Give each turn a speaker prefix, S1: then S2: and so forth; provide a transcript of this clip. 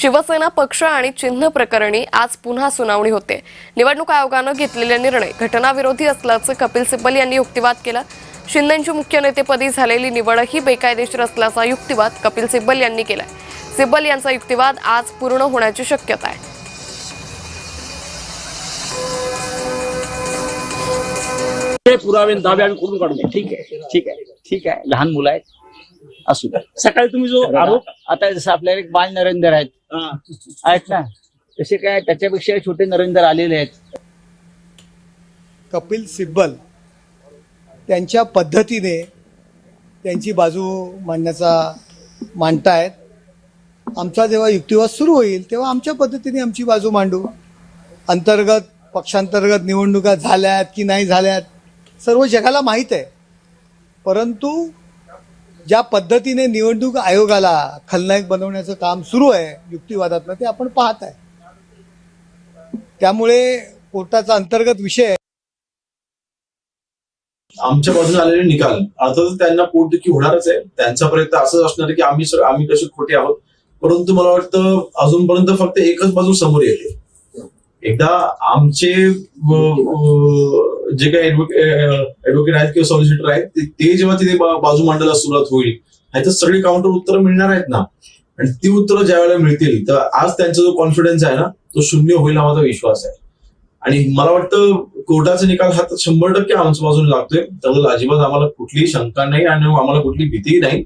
S1: शिवसेना पक्ष आणि चिन्ह प्रकरणी आज पुन्हा सुनावणी होते। निवडणूक आयोगानं घेतलेला निर्णय घटनाविरोधी असल्याचं कपिल सिब्बल यांनी युक्तिवाद केला। शिंदेंची मुख्य नेतेपदी झालेली निवड ही बेकायदेशीर असल्याचा युक्तिवाद कपिल सिब्बल यांनी केलाय। सिब्बल यांचा युक्तिवाद आज पूर्ण होण्याची शक्यता आहे।
S2: पुरावे दावे आम्ही करून काढू।
S3: ठीक आहे लहान मुलं आहेत असू द्या।
S2: सकाळी तुम्ही जो आरोप
S3: आता जसं आपल्याला एक बाल नरेंद्र आहेत ना, तसे काय त्याच्यापेक्षा छोटे नरेंद्र आलेले आहेत।
S4: कपिल सिब्बल त्यांच्या पद्धतीने त्यांची बाजू मांडतायत। आमचा जेव्हा युक्तिवाद सुरू होईल तेव्हा आमच्या पद्धतीने आमची बाजू मांडू। पक्षांतर्गत निवडणुका झाल्यात की नाही झाल्यात सर्व जगाला माहीत आहे, परंतु ज्या पद्धतीने निवडणूक आयोगाला खलनायक बनवण्याचं काम सुरू आहे युक्तिवादातनं ते आपण पाहत आहे। त्यामुळे कोर्टाचा अंतर्गत विषय आहे।
S5: आमच्या बाजूने आलेले निकाल अर्थातच त्यांना पोटदुखी होणारच आहे। त्यांचा प्रयत्न असंच असणार आहे की आम्ही कसे खोटे आहोत, परंतु मला वाटतं अजूनपर्यंत फक्त एकच बाजू समोर येते। एकदा आमचे जे काही ऍडव्होकेट आहेत किंवा सॉलिसिटर आहेत ते जेव्हा तिथे बाजू मांडायला सुरुवात होईल ह्याच्यात सगळी काउंटर उत्तरं मिळणार आहेत ना, आणि ती उत्तरं ज्या वेळेला मिळतील तर आज त्यांचा जो कॉन्फिडन्स आहे ना तो शून्य होईल हा माझा विश्वास आहे। आणि मला वाटतं कोर्टाचा निकाल हा 100% आमच्या बाजूने लागतोय, त्यामुळे अजिबात आम्हाला कुठलीही शंका नाही आणि आम्हाला कुठली भीतीही नाही।